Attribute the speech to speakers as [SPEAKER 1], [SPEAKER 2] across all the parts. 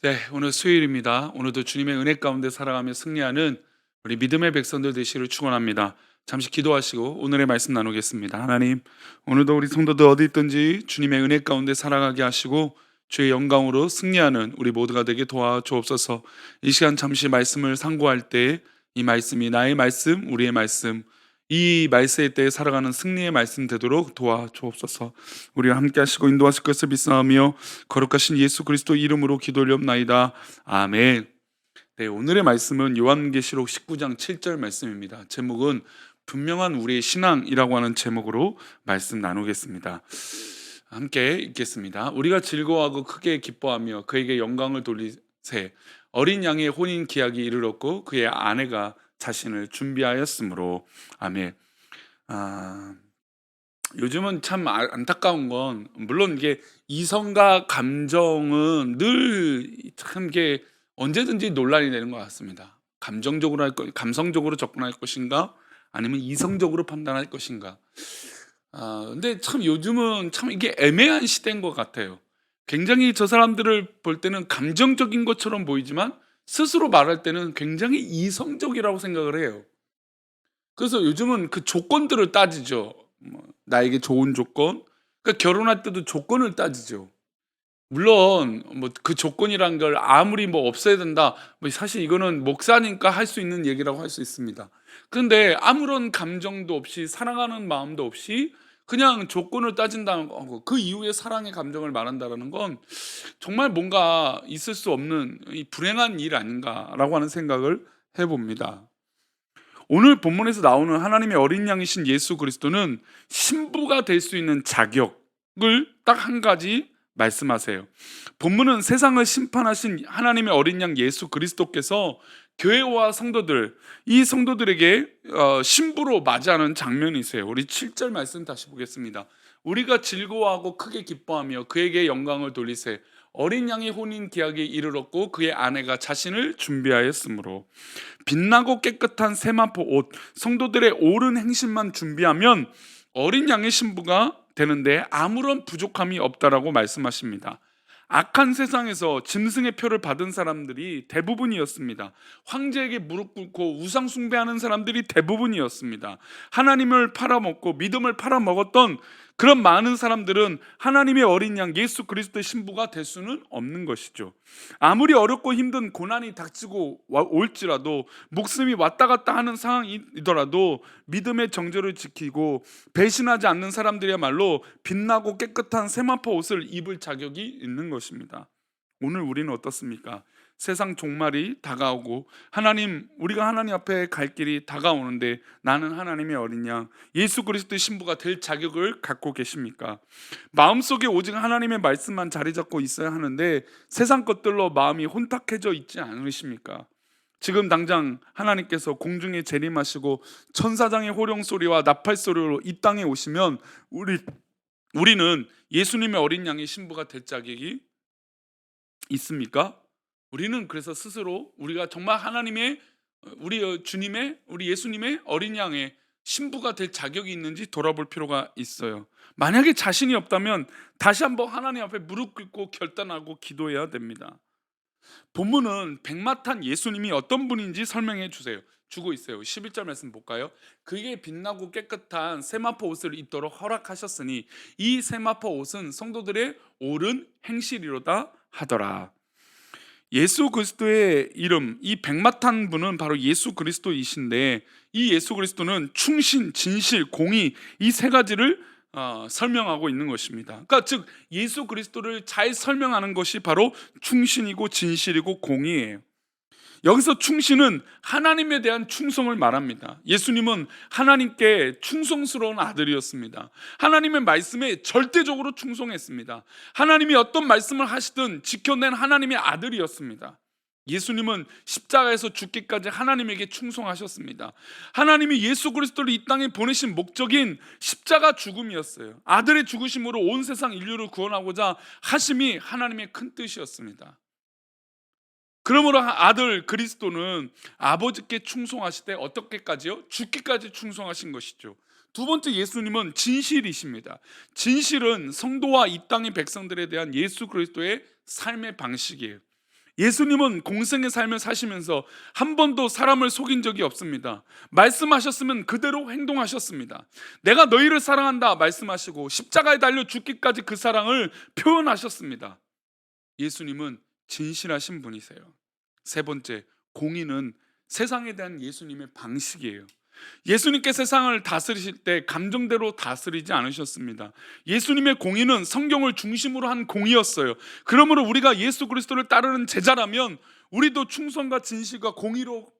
[SPEAKER 1] 네, 오늘 수요일입니다. 오늘도 주님의 은혜 가운데 살아가며 승리하는 우리 믿음의 백성들 되시기를 축원합니다. 잠시 기도하시고 오늘의 말씀 나누겠습니다. 하나님, 오늘도 우리 성도들 어디 있든지 주님의 은혜 가운데 살아가게 하시고 주의 영광으로 승리하는 우리 모두가 되게 도와주옵소서. 이 시간 잠시 말씀을 상고할 때 이 말씀이 나의 말씀, 우리의 말씀, 이 말세의 때에 살아가는 승리의 말씀 되도록 도와주옵소서. 우리와 함께 하시고 인도하실 것을 믿사오며 거룩하신 예수 그리스도 이름으로 기도올리옵나이다. 아멘. 네, 오늘의 말씀은 요한계시록 19장 7절 말씀입니다. 제목은 분명한 우리의 신앙이라고 하는 제목으로 말씀 나누겠습니다. 함께 읽겠습니다. 우리가 즐거워하고 크게 기뻐하며 그에게 영광을 돌리세. 어린 양의 혼인 기약이 이르렀고 그의 아내가 자신을 준비하였으므로. 아멘. 아, 요즘은 참 안타까운 건, 물론 이게 이성과 감정은 늘 참 이게 언제든지 논란이 되는 것 같습니다. 감성적으로 접근할 것인가, 아니면 이성적으로 판단할 것인가. 근데 참 요즘은 참 이게 애매한 시대인 것 같아요. 굉장히 저 사람들을 볼 때는 감정적인 것처럼 보이지만 스스로 말할 때는 굉장히 이성적이라고 생각을 해요. 그래서 요즘은 그 조건들을 따지죠. 나에게 좋은 조건. 그러니까 결혼할 때도 조건을 따지죠. 물론 뭐 그 조건이란 걸 아무리 뭐 없애야 된다, 뭐 사실 이거는 목사니까 할 수 있는 얘기라고 할 수 있습니다. 그런데 아무런 감정도 없이, 사랑하는 마음도 없이 그냥 조건을 따진다는 거, 그 이후에 사랑의 감정을 말한다는 건 정말 뭔가 있을 수 없는 이 불행한 일 아닌가라고 하는 생각을 해봅니다. 오늘 본문에서 나오는 하나님의 어린 양이신 예수 그리스도는 신부가 될 수 있는 자격을 딱 한 가지 말씀하세요. 본문은 세상을 심판하신 하나님의 어린 양 예수 그리스도께서 교회와 성도들, 이 성도들에게 신부로 맞이하는 장면이 있어요. 우리 7절 말씀 다시 보겠습니다. 우리가 즐거워하고 크게 기뻐하며 그에게 영광을 돌리세. 어린 양의 혼인 계약에 이르렀고 그의 아내가 자신을 준비하였으므로. 빛나고 깨끗한 세마포 옷, 성도들의 옳은 행실만 준비하면 어린 양의 신부가 되는데 아무런 부족함이 없다라고 말씀하십니다. 악한 세상에서 짐승의 표를 받은 사람들이 대부분이었습니다. 황제에게 무릎 꿇고 우상 숭배하는 사람들이 대부분이었습니다. 하나님을 팔아먹고 믿음을 팔아먹었던 그런 많은 사람들은 하나님의 어린 양 예수 그리스도의 신부가 될 수는 없는 것이죠. 아무리 어렵고 힘든 고난이 닥치고 올지라도, 목숨이 왔다 갔다 하는 상황이더라도 믿음의 정절을 지키고 배신하지 않는 사람들이야말로 빛나고 깨끗한 세마포 옷을 입을 자격이 있는 것입니다. 오늘 우리는 어떻습니까? 세상 종말이 다가오고 우리가 하나님 앞에 갈 길이 다가오는데 나는 하나님의 어린 양 예수 그리스도의 신부가 될 자격을 갖고 계십니까? 마음속에 오직 하나님의 말씀만 자리 잡고 있어야 하는데 세상 것들로 마음이 혼탁해져 있지 않으십니까? 지금 당장 하나님께서 공중에 재림하시고 천사장의 호령 소리와 나팔 소리로 이 땅에 오시면 우리는 예수님의 어린 양의 신부가 될 자격이 있습니까? 우리는 그래서 스스로 우리가 정말 하나님의 우리 예수님의 어린 양의 신부가 될 자격이 있는지 돌아볼 필요가 있어요. 만약에 자신이 없다면 다시 한번 하나님 앞에 무릎 꿇고 결단하고 기도해야 됩니다. 본문은 백마탄 예수님이 어떤 분인지 설명해 주고 있어요. 11절 말씀 볼까요? 그에게 빛나고 깨끗한 세마포 옷을 입도록 허락하셨으니 이 세마포 옷은 성도들의 옳은 행실이로다 하더라. 예수 그리스도의 이름, 이 백마탄 분은 바로 예수 그리스도이신데, 이 예수 그리스도는 충신, 진실, 공의, 이 세 가지를 설명하고 있는 것입니다. 그러니까 즉 예수 그리스도를 잘 설명하는 것이 바로 충신이고 진실이고 공의예요. 여기서 충신은 하나님에 대한 충성을 말합니다. 예수님은 하나님께 충성스러운 아들이었습니다. 하나님의 말씀에 절대적으로 충성했습니다. 하나님이 어떤 말씀을 하시든 지켜낸 하나님의 아들이었습니다. 예수님은 십자가에서 죽기까지 하나님에게 충성하셨습니다. 하나님이 예수 그리스도를 이 땅에 보내신 목적인 십자가 죽음이었어요. 아들의 죽으심으로 온 세상 인류를 구원하고자 하심이 하나님의 큰 뜻이었습니다. 그러므로 아들 그리스도는 아버지께 충성하시되 어떻게까지요? 죽기까지 충성하신 것이죠. 두 번째, 예수님은 진실이십니다. 진실은 성도와 이 땅의 백성들에 대한 예수 그리스도의 삶의 방식이에요. 예수님은 공생의 삶을 사시면서 한 번도 사람을 속인 적이 없습니다. 말씀하셨으면 그대로 행동하셨습니다. 내가 너희를 사랑한다 말씀하시고 십자가에 달려 죽기까지 그 사랑을 표현하셨습니다. 예수님은 진실하신 분이세요. 세 번째, 공의는 세상에 대한 예수님의 방식이에요. 예수님께 세상을 다스리실 때 감정대로 다스리지 않으셨습니다. 예수님의 공의는 성경을 중심으로 한 공의였어요. 그러므로 우리가 예수 그리스도를 따르는 제자라면 우리도 충성과 진실과 공의로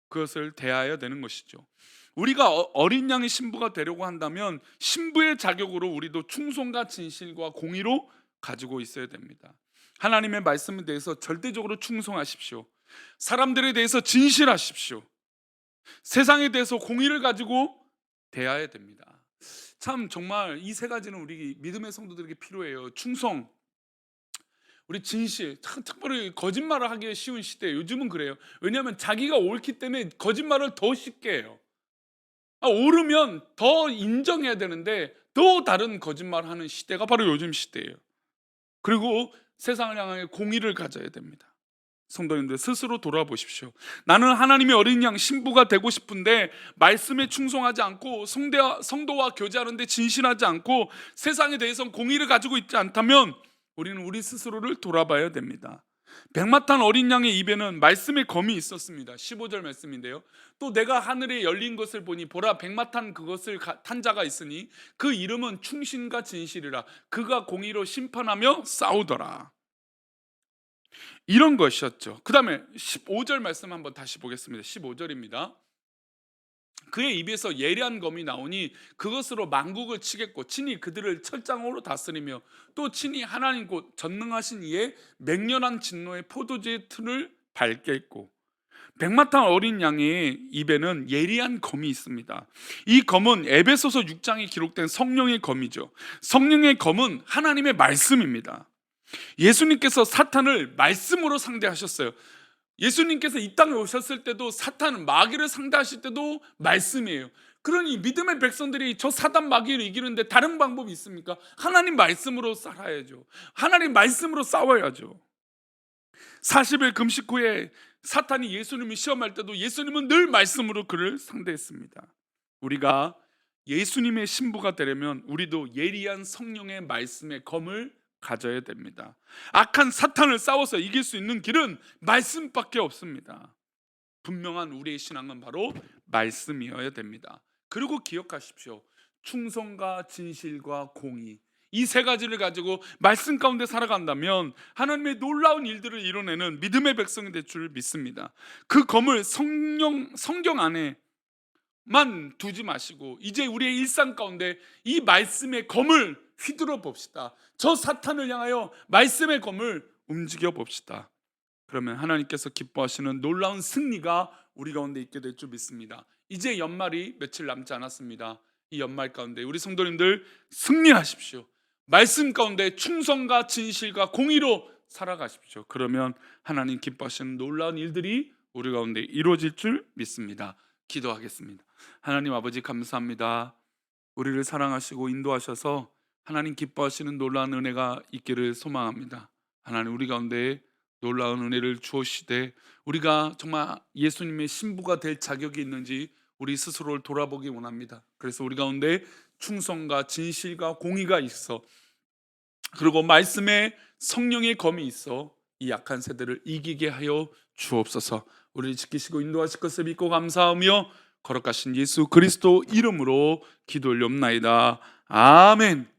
[SPEAKER 1] 그것을 대하여야 되는 것이죠. 우리가 어린 양의 신부가 되려고 한다면 신부의 자격으로 우리도 충성과 진실과 공의로 가지고 있어야 됩니다. 하나님의 말씀에 대해서 절대적으로 충성하십시오. 사람들에 대해서 진실하십시오. 세상에 대해서 공의를 가지고 대해야 됩니다. 참 정말 이 세 가지는 우리 믿음의 성도들에게 필요해요. 충성, 우리 진실. 특별히 거짓말을 하기 쉬운 시대, 요즘은 그래요. 왜냐하면 자기가 옳기 때문에 거짓말을 더 쉽게 해요. 옳으면 더 인정해야 되는데 더 다른 거짓말을 하는 시대가 바로 요즘 시대예요. 그리고 세상을 향하여 공의를 가져야 됩니다. 성도님들 스스로 돌아보십시오. 나는 하나님의 어린 양 신부가 되고 싶은데 말씀에 충성하지 않고 성도와 교제하는데 진실하지 않고 세상에 대해서 공의를 가지고 있지 않다면 우리는 우리 스스로를 돌아봐야 됩니다. 백마탄 어린 양의 입에는 말씀의 검이 있었습니다. 15절 말씀인데요. 또 내가 하늘에 열린 것을 보니 보라 백마탄 그것을 탄 자가 있으니 그 이름은 충신과 진실이라. 그가 공의로 심판하며 싸우더라. 이런 것이었죠. 그 다음에 15절 말씀 한번 다시 보겠습니다. 15절입니다. 그의 입에서 예리한 검이 나오니 그것으로 만국을 치겠고 친히 그들을 철장으로 다스리며 또 친히 하나님 곧 전능하신 이의 맹렬한 진노의 포도주의 틀을 밟겠고. 백마탄 어린 양의 입에는 예리한 검이 있습니다. 이 검은 에베소서 6장에 기록된 성령의 검이죠. 성령의 검은 하나님의 말씀입니다. 예수님께서 사탄을 말씀으로 상대하셨어요. 예수님께서 이 땅에 오셨을 때도 사탄 마귀를 상대하실 때도 말씀이에요. 그러니 믿음의 백성들이 저 사단 마귀를 이기는데 다른 방법이 있습니까? 하나님 말씀으로 살아야죠. 하나님 말씀으로 싸워야죠. 40일 금식 후에 사탄이 예수님을 시험할 때도 예수님은 늘 말씀으로 그를 상대했습니다. 우리가 예수님의 신부가 되려면 우리도 예리한 성령의 말씀의 검을 가져야 됩니다. 악한 사탄을 싸워서 이길 수 있는 길은 말씀밖에 없습니다. 분명한 우리의 신앙은 바로 말씀이어야 됩니다. 그리고 기억하십시오. 충성과 진실과 공의, 이 세 가지를 가지고 말씀 가운데 살아간다면 하나님의 놀라운 일들을 이뤄내는 믿음의 백성이 될 줄 믿습니다. 그 검을 성경 안에만 두지 마시고 이제 우리의 일상 가운데 이 말씀의 검을 휘두르 봅시다. 저 사탄을 향하여 말씀의 검을 움직여 봅시다. 그러면 하나님께서 기뻐하시는 놀라운 승리가 우리 가운데 있게 될 줄 믿습니다. 이제 연말이 며칠 남지 않았습니다. 이 연말 가운데 우리 성도님들 승리하십시오. 말씀 가운데 충성과 진실과 공의로 살아가십시오. 그러면 하나님 기뻐하시는 놀라운 일들이 우리 가운데 이루어질 줄 믿습니다. 기도하겠습니다. 하나님 아버지 감사합니다. 우리를 사랑하시고 인도하셔서 하나님 기뻐하시는 놀라운 은혜가 있기를 소망합니다. 하나님 우리 가운데 놀라운 은혜를 주시되 우리가 정말 예수님의 신부가 될 자격이 있는지 우리 스스로를 돌아보기 원합니다. 그래서 우리 가운데 충성과 진실과 공의가 있어, 그리고 말씀에 성령의 검이 있어 이 약한 세대를 이기게 하여 주옵소서. 우리를 지키시고 인도하실 것을 믿고 감사하며 거룩하신 예수 그리스도 이름으로 기도 올리옵나이다. 아멘.